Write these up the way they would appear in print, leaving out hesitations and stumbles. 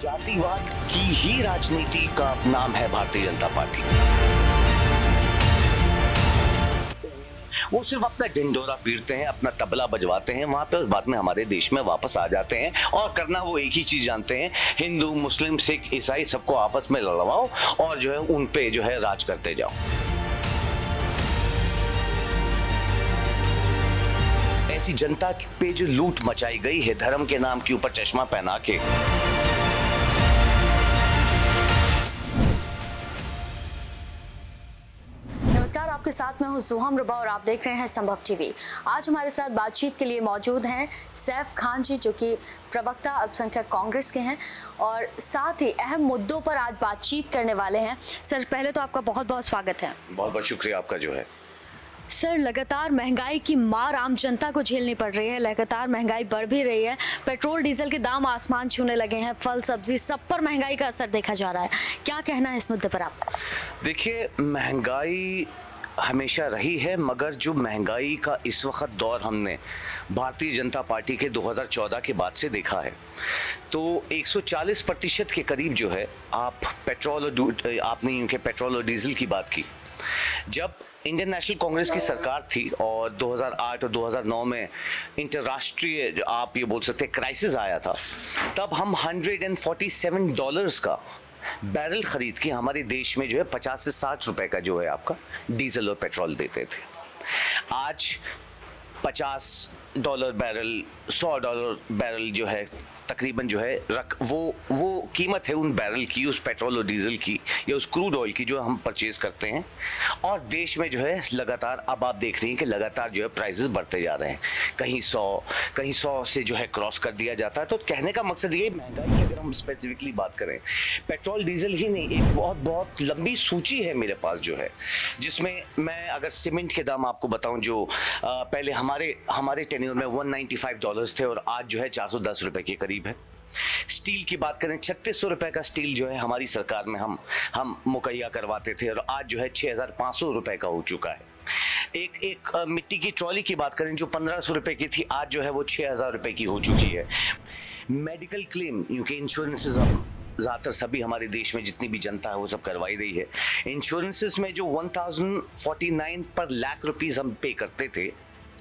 जातिवाद की ही राजनीति का नाम है भारतीय जनता पार्टी। वो सिर्फ अपना ढिंढोरा पीटते हैं, अपना तबला बजवाते हैं वहां पे, उस बाद में हमारे देश में वापस आ जाते हैं और करना वो एक ही चीज जानते हैं, हिंदू मुस्लिम सिख ईसाई सबको आपस में लड़वाओ और जो है उन पे जो है राज करते जाओ। ऐसी जनता पे जो लूट मचाई गई है धर्म के नाम के ऊपर चश्मा पहना के, नमस्कार, आपके साथ मैं हूं सुहम रुबा और आप देख रहे हैं संभव टीवी। आज हमारे साथ बातचीत के लिए मौजूद हैं सैफ खान जी, जो कि प्रवक्ता अल्पसंख्यक कांग्रेस के हैं और साथ ही अहम मुद्दों पर आज बातचीत करने वाले हैं। सर, पहले तो आपका बहुत बहुत स्वागत है। बहुत बहुत शुक्रिया आपका जो है। सर, लगातार महंगाई की मार आम जनता को झेलनी पड़ रही है, लगातार महंगाई बढ़ भी रही है, पेट्रोल डीजल के दाम आसमान छूने लगे हैं, फल सब्जी सब पर महंगाई का असर देखा जा रहा है। क्या कहना है इस मुद्दे पर आप? देखिए, महंगाई हमेशा रही है, मगर जो महंगाई का इस वक्त दौर हमने भारतीय जनता पार्टी के 2014 के बाद से देखा है, तो 140% के करीब जो है आप पेट्रोल और आपने इनके पेट्रोल और डीजल की बात की। जब इंडियन नेशनल कांग्रेस की सरकार थी और 2008 और 2009 में इंटरराष्ट्रीय आप ये बोल सकते क्राइसिस आया था, तब हम $147 का बैरल खरीद के हमारे देश में जो है 50 से 60 रुपए का जो है आपका डीजल और पेट्रोल देते थे। आज $50 बैरल, $100 बैरल जो है तकरीबन जो है वो कीमत है उन बैरल की, उस पेट्रोल और डीजल की या उस क्रूड ऑयल की जो हम परचेज करते हैं। और देश में जो है लगातार अब आप देख रही हैं कि लगातार जो है प्राइसेस बढ़ते जा रहे हैं, कहीं 100 से जो है क्रॉस कर दिया जाता है। तो कहने का मकसद ये, महंगाई की अगर हम स्पेसिफिकली बात करें, पेट्रोल डीजल ही नहीं, एक बहुत लंबी सूची है मेरे पास जो है, जिसमें मैं अगर सीमेंट के दाम आपको बताऊं, जो पहले हमारे टेन्योर में $195 थे और आज जो है 410 रुपए के करीब है। स्टील की बात करें, 3600 रुपए का स्टील जो है हमारी सरकार में हम मुहैया करवाते थे और आज जो है 6500 रुपए का हो चुका है। एक मिट्टी की ट्रॉली की बात करें जो 1500 रुपए की थी, आज जो है वो 6000 रुपए की हो चुकी है। मेडिकल क्लेम, यूके इंश्योरेंसेस अब ज़्यादातर सभी हमारे देश में जितनी भी जनता है वो सब करवाई रही है। इंश्योरेंसेस में जो 1049 पर लाख रुपीस हम पे करते थे,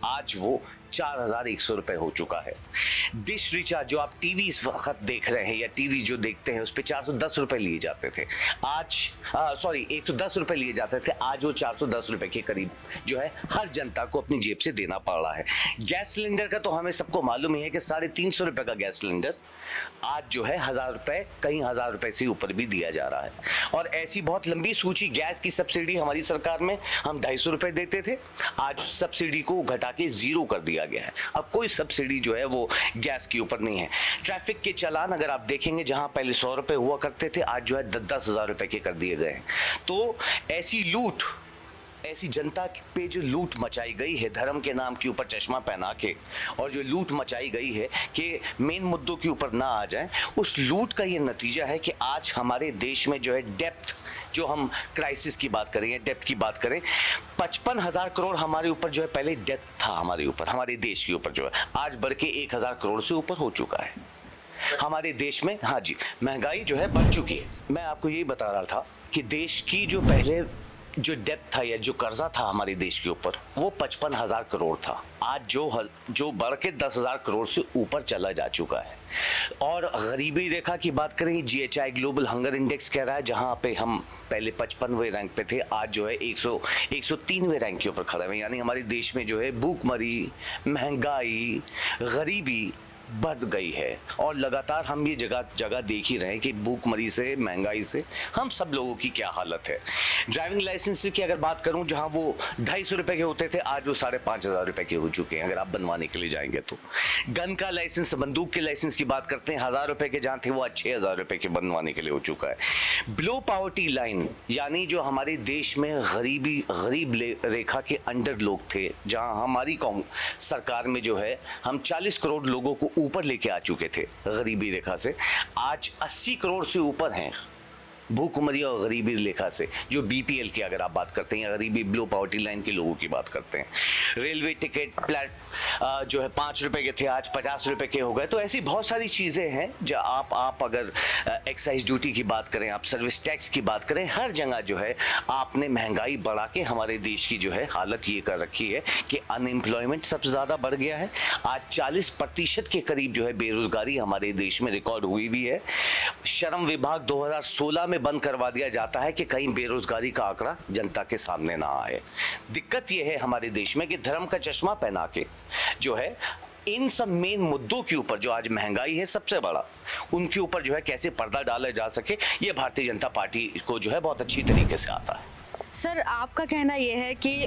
आज वो 4100 रुपए हो चुका है। डिश रिचार्ज जो आप टीवी इस वक्त देख रहे हैं या टीवी जो देखते हैं उस पे 410 रुपए लिए जाते थे, आज 110 रुपए लिए जाते थे, आज वो 410 रुपए के करीब जो है हर जनता को अपनी जेब से देना पड़ रहा है। गैस सिलेंडर का तो हमें सबको मालूम ही है कि 350 रुपए का गैस सिलेंडर आज जो है 1000 रुपए, कहीं 1000 रुपए से ऊपर भी दिया जा रहा है। और ऐसी बहुत लंबी सूची। गैस की सब्सिडी हमारी सरकार में हम 250 रुपए देते थे, आज सब्सिडी को घटा के 0 कर दिया गया है। अब कोई सब्सिडी जो है वो गैस के ऊपर नहीं है। ट्रैफिक के चालान अगर आप देखेंगे, जहां पहले 100 रुपए हुआ करते थे, आज जो है 10,000 रुपए के कर दिए गए हैं। तो ऐसी जनता पे जो लूट मचाई गई है धर्म के नाम के ऊपर चश्मा पहना के, और जो लूट मचाई गई है कि मेन मुद्दों के ऊपर ना आ जाए, उस लूट का ये नतीजा है कि आज हमारे देश में जो है डेप्थ, जो हम क्राइसिस की बात करें या डेप्थ की बात करें, 55,000 करोड़ हमारे ऊपर जो है पहले डेप्थ था हमारे ऊपर, हमारे देश के ऊपर जो है, आज बढ़ के 1000 करोड़ से ऊपर हो चुका है हमारे देश में। हाँ जी, महंगाई जो है बढ़ चुकी है। मैं आपको यही बता रहा था कि देश की जो पहले जो डेप्थ था या जो कर्जा था हमारे देश के ऊपर, वो 55,000 करोड़ था, आज जो बढ़ के 10,000 करोड़ से ऊपर चला जा चुका है। और गरीबी रेखा की बात करें, GHI ग्लोबल हंगर इंडेक्स कह रहा है, जहां पे हम पहले 55वें रैंक पे थे, आज जो है 103वें रैंक के ऊपर खड़े हैं। यानी हमारे देश में जो है भूखमरी, महंगाई, गरीबी बढ़ गई है। और लगातार हम ये जगह देख ही रहे हैं कि भूखमरी से, महंगाई से हम सब लोगों की क्या हालत है। ड्राइविंग लाइसेंस की अगर बात करूं, जहां वो 250 रुपए के होते थे, आज वो 5,500 रुपए के हो चुके हैं अगर आप बनवाने के लिए जाएंगे तो। गन का लाइसेंस, बंदूक के लाइसेंस की बात करते हैं, 1000 रुपए के जहां थे वो आज 6000 रुपए के बनवाने के लिए हो चुका है। बिलो पॉवर्टी लाइन, यानी जो हमारे देश में गरीब रेखा के अंडर लोग थे, जहां हमारी सरकार में जो है हम 40 करोड़ लोगों को ऊपर लेके आ चुके थे गरीबी रेखा से, आज 80 करोड़ से ऊपर हैं भूखमरी और गरीबी रेखा से, जो बीपीएल की अगर आप बात करते हैं या गरीबी बिलो पॉवर्टी लाइन के लोगों की बात करते हैं। रेलवे टिकट जो है 5 रुपए के थे आज 50 रुपए के हो गए। तो ऐसी बहुत सारी चीज़ें हैं जो आप अगर एक्साइज ड्यूटी की बात करें, आप सर्विस टैक्स की बात करें, हर जगह जो है आपने महंगाई बढ़ा के हमारे देश की जो है हालत ये कर रखी है कि अनएम्प्लॉयमेंट सबसे ज़्यादा बढ़ गया है। आज 40% के करीब जो है बेरोजगारी हमारे देश में रिकॉर्ड हुई हुई है। श्रम विभाग 2016 में बंद करवा दिया जाता है कि कहीं बेरोजगारी का आंकड़ा जनता के सामने ना आए। दिक्कत यह है हमारे देश में कि धर्म का चश्मा पहना के जो है इन सब मेन मुद्दों के ऊपर, जो आज महंगाई है सबसे बड़ा, उनके ऊपर जो है कैसे पर्दा डाला जा सके, ये भारतीय जनता पार्टी को जो है बहुत अच्छी तरीके से आता है। सर, आपका कहना यह है कि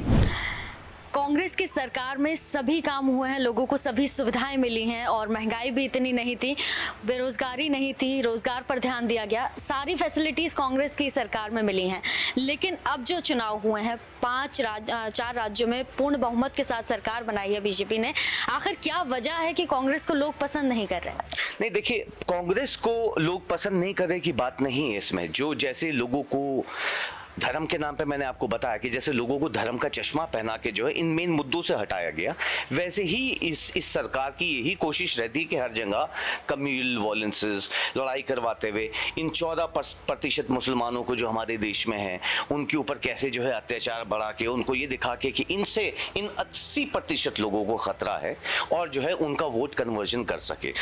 कांग्रेस की सरकार में सभी काम हुए हैं, लोगों को सभी सुविधाएं मिली हैं और महंगाई भी इतनी नहीं थी, बेरोजगारी नहीं थी, रोजगार पर ध्यान दिया गया, सारी फैसिलिटीज़ कांग्रेस की सरकार में मिली हैं। लेकिन अब जो चुनाव हुए हैं 4 राज्यों में पूर्ण बहुमत के साथ सरकार बनाई है बीजेपी ने, आखिर क्या वजह है कि कांग्रेस को लोग पसंद नहीं कर रहे हैं? नहीं, देखिए, कांग्रेस को लोग पसंद नहीं कर रहे की बात नहीं है इसमें। जो जैसे लोगों को धर्म के नाम पे मैंने आपको बताया कि जैसे लोगों को धर्म का चश्मा पहना के जो है इन मेन मुद्दों से हटाया गया, वैसे ही इस सरकार की यही कोशिश रहती है कि हर जगह कम्युनल वायलेंसेस, लड़ाई करवाते हुए इन 14% मुसलमानों को जो हमारे देश में हैं उनके ऊपर कैसे जो है अत्याचार बढ़ा के उनको ये दिखा के कि इनसे इन 80% लोगों को खतरा है और जो है उनका वोट कन्वर्जन कर सके।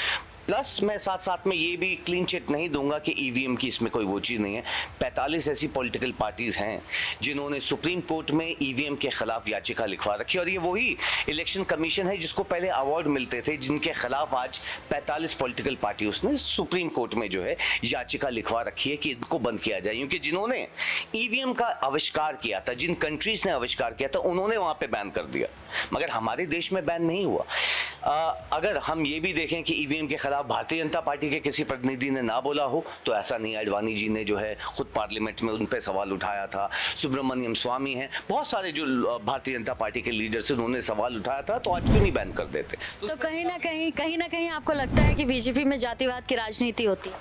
प्लस मैं साथ साथ में ये भी क्लीन चिट नहीं दूंगा कि ईवीएम की इसमें कोई वो चीज़ नहीं है। 45 ऐसी पॉलिटिकल पार्टीज़ हैं जिन्होंने सुप्रीम कोर्ट में ईवीएम के खिलाफ याचिका लिखवा रखी, और ये वही इलेक्शन कमीशन है जिसको पहले अवार्ड मिलते थे, जिनके खिलाफ आज 45 पॉलिटिकल पार्टी उसने सुप्रीम कोर्ट में जो है याचिका लिखवा रखी है कि इनको बंद किया जाए, क्योंकि जिन्होंने ईवीएम का आविष्कार किया था, जिन कंट्रीज ने आविष्कार किया था, उन्होंने वहाँ पर बैन कर दिया, मगर हमारे देश में बैन नहीं हुआ। अगर हम ये भी देखें कि ईवीएम के खिलाफ भारतीय जनता पार्टी के किसी प्रतिनिधि ने ना बोला हो तो ऐसा नहीं। अडवाणी जी ने जो है खुद पार्लियामेंट में उन पर सवाल उठाया था, सुब्रमण्यम स्वामी हैं, बहुत सारे जो भारतीय जनता पार्टी के लीडर्स हैं उन्होंने सवाल उठाया था, तो आज क्यों नहीं बैन कर देते? तो कहीं ना कहीं आपको लगता है कि बीजेपी में जातिवाद की राजनीति होती है?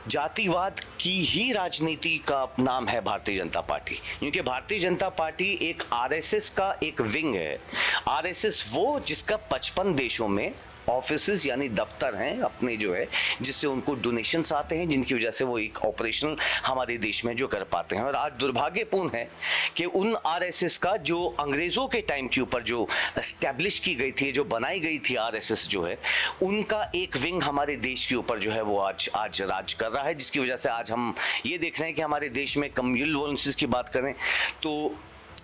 जातिवाद की ही राजनीति का नाम है भारतीय जनता पार्टी, क्योंकि भारतीय जनता पार्टी एक आरएसएस का एक विंग है। आरएसएस वो जिसका 55 देशों में ऑफिसेज यानी दफ्तर हैं अपने जो है, जिससे उनको डोनेशंस आते हैं, जिनकी वजह से वो एक ऑपरेशनल हमारे देश में जो कर पाते हैं। और आज दुर्भाग्यपूर्ण है कि उन आरएसएस का जो अंग्रेज़ों के टाइम के ऊपर जो एस्टैब्लिश की गई थी, जो बनाई गई थी आरएसएस जो है, उनका एक विंग हमारे देश के ऊपर जो है वो आज राज कर रहा है, जिसकी वजह से आज हम ये देख रहे हैं कि हमारे देश में कम्युनल वायलेंसेस की बात करें तो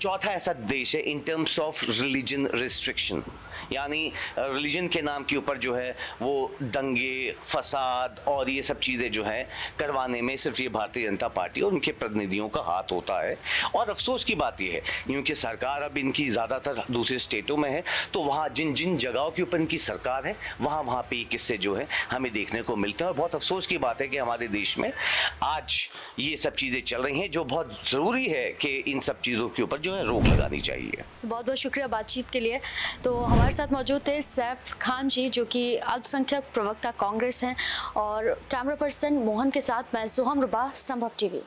चौथा ऐसा देश है in terms of religion restriction, यानी रिलीजन के नाम के ऊपर जो है वो दंगे, फसाद और ये सब चीज़ें जो हैं करवाने में सिर्फ ये भारतीय जनता पार्टी और उनके प्रतिनिधियों का हाथ होता है। और अफसोस की बात ये है क्योंकि सरकार अब इनकी ज़्यादातर दूसरे स्टेटों में है, तो वहाँ जिन जिन जगहों के ऊपर इनकी सरकार है वहाँ पे ये किस्से जो है हमें देखने को मिलते हैं। और बहुत अफसोस की बात है कि हमारे देश में आज ये सब चीज़ें चल रही हैं, जो बहुत ज़रूरी है कि इन सब चीज़ों के ऊपर जो है रोक लगानी चाहिए। बहुत बहुत शुक्रिया बातचीत के लिए। तो हमारे साथ मौजूद थे सैफ खान जी, जो कि अल्पसंख्यक प्रवक्ता कांग्रेस हैं, और कैमरा पर्सन मोहन के साथ मैं सोहम रुबा, संभव टीवी।